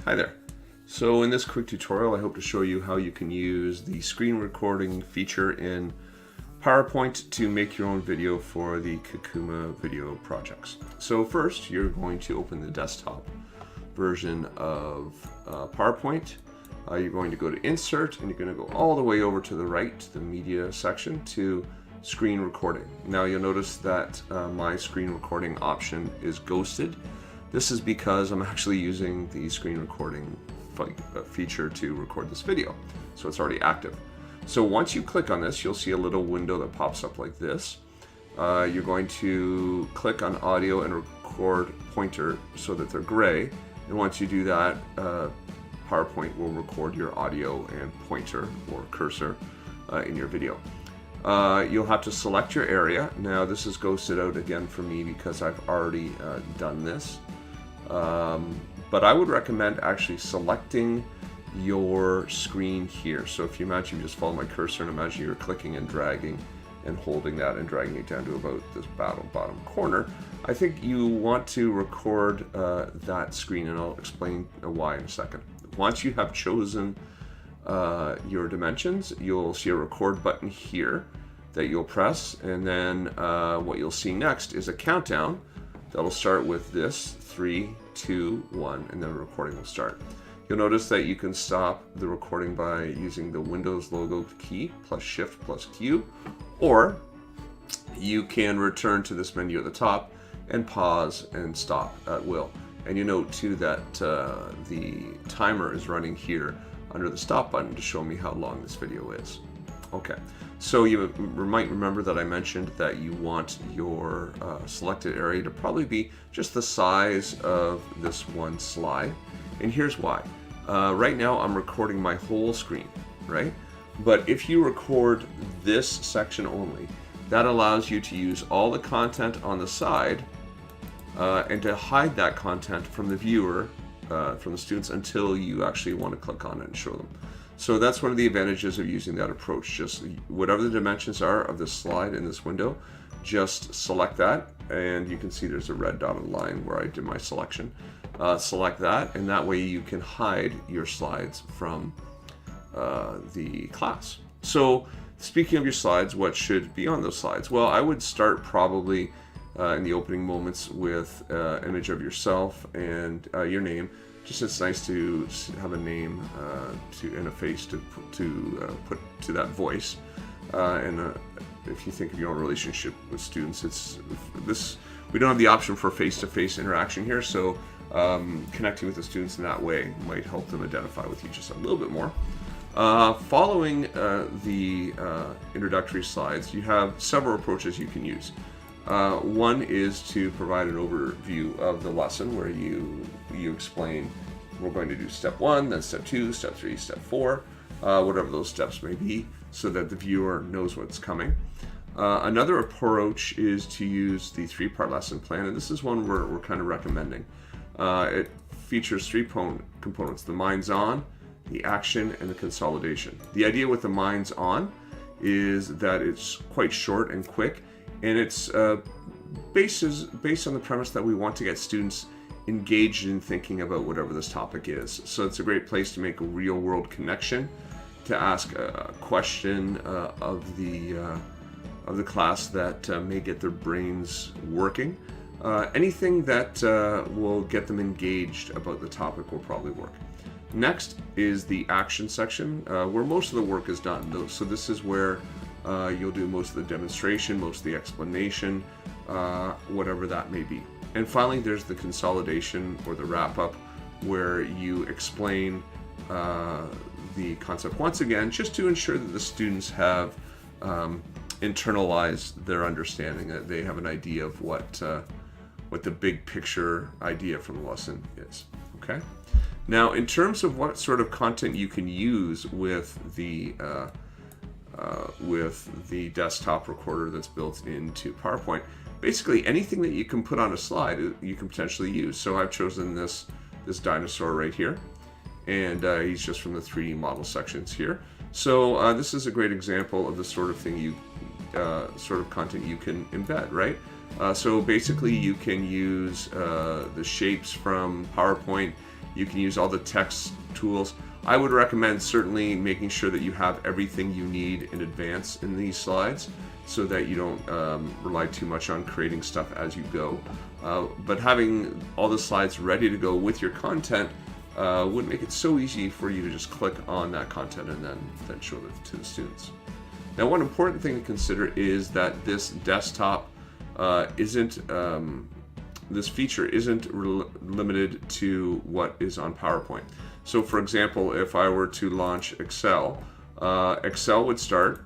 Hi there. So in this quick tutorial, I hope to show you how you can use the screen recording feature in PowerPoint to make your own video for the Kakuma video projects. So first, you're going to open the desktop version of PowerPoint. You're going to go to Insert, and you're going to go all the way over to the right, the Media section, to Screen Recording. Now you'll notice that my screen recording option is ghosted. This is because I'm actually using the screen recording feature to record this video, so it's already active. So once you click on this, you'll see a little window that pops up like this. You're going to click on Audio and Record Pointer so that they're gray, and once you do that, PowerPoint will record your audio and pointer or cursor in your video. You'll have to select your area. Now this is ghosted out again for me because I've already done this. But I would recommend actually selecting your screen here. So if you imagine you just follow my cursor and imagine you're clicking and dragging and holding that and dragging it down to about this bottom corner, I think you want to record that screen, and I'll explain why in a second. Once you have chosen your dimensions, you'll see a record button here that you'll press, and then what you'll see next is a countdown that'll start with this 3, 2, 1, and then the recording will start. You'll notice that you can stop the recording by using the Windows logo key plus Shift plus Q, or you can return to this menu at the top and pause and stop at will. And you note too that the timer is running here under the stop button to show me how long this video is. Okay, so you might remember that I mentioned that you want your selected area to probably be just the size of this one slide, and here's why. Right now I'm recording my whole screen, right? But if you record this section only, that allows you to use all the content on the side and to hide that content from the viewer, from the students, until you actually want to click on it and show them. So that's one of the advantages of using that approach. Just whatever the dimensions are of this slide in this window, just select that, and you can see there's a red dotted line where I did my selection. Select that, and that way you can hide your slides from the class. So speaking of your slides, what should be on those slides? Well, I would start probably in the opening moments with an image of yourself and your name. Just it's nice to have a name and a face to put to that voice. And if you think of your own relationship with students, we don't have the option for face-to-face interaction here, so connecting with the students in that way might help them identify with you just a little bit more. Following the introductory slides, you have several approaches you can use. One is to provide an overview of the lesson where you explain we're going to do step 1, then step 2, step 3, step 4, whatever those steps may be, so that the viewer knows what's coming. Another approach is to use the 3-part lesson plan, and this is one we're kind of recommending. It features 3 components: the minds on, the action, and the consolidation. The idea with the minds on is that it's quite short and quick, and it's based on the premise that we want to get students engaged in thinking about whatever this topic is. So it's a great place to make a real-world connection, to ask a question of the class that may get their brains working. Anything that will get them engaged about the topic will probably work. Next is the action section, where most of the work is done. So this is where you'll do most of the demonstration, most of the explanation, whatever that may be. And finally, there's the consolidation or the wrap-up, where you explain the concept once again, just to ensure that the students have internalized their understanding, that they have an idea of what the big picture idea from the lesson is. Okay. Now, in terms of what sort of content you can use with the desktop recorder that's built into PowerPoint, basically anything that you can put on a slide you can potentially use. So I've chosen this dinosaur right here, and he's just from the 3D model sections here. So this is a great example of the sort of thing sort of content you can embed, right? So basically you can use the shapes from PowerPoint You can use all the text tools. I would recommend certainly making sure that you have everything you need in advance in these slides so that you don't rely too much on creating stuff as you go. But having all the slides ready to go with your content would make it so easy for you to just click on that content and then show it to the students. Now, one important thing to consider is that this desktop this feature isn't limited to what is on PowerPoint. So for example, if I were to launch Excel, Excel would start,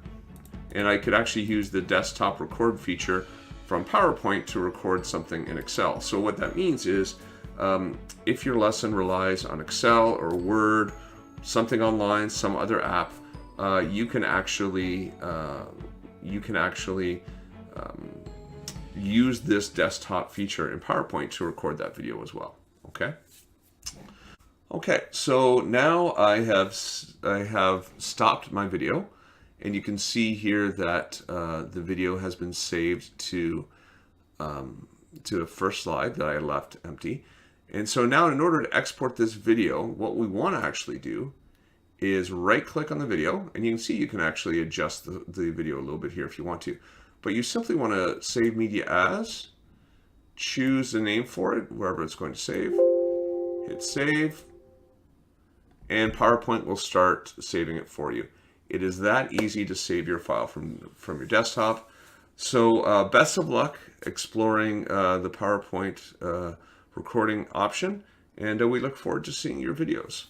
and I could actually use the desktop record feature from PowerPoint to record something in Excel. So what that means is, if your lesson relies on Excel or Word, something online, some other app, you can actually use this desktop feature in PowerPoint to record that video as well. Okay, so now I have stopped my video, and you can see here that the video has been saved to the first slide that I left empty. And so now, in order to export this video, what we want to actually do is right-click on the video, and you can see you can actually adjust the video a little bit here if you want to. But you simply want to save media as, choose the name for it, wherever it's going to save, hit save, and PowerPoint will start saving it for you. It is that easy to save your file from your desktop. So best of luck exploring the PowerPoint recording option, and we look forward to seeing your videos.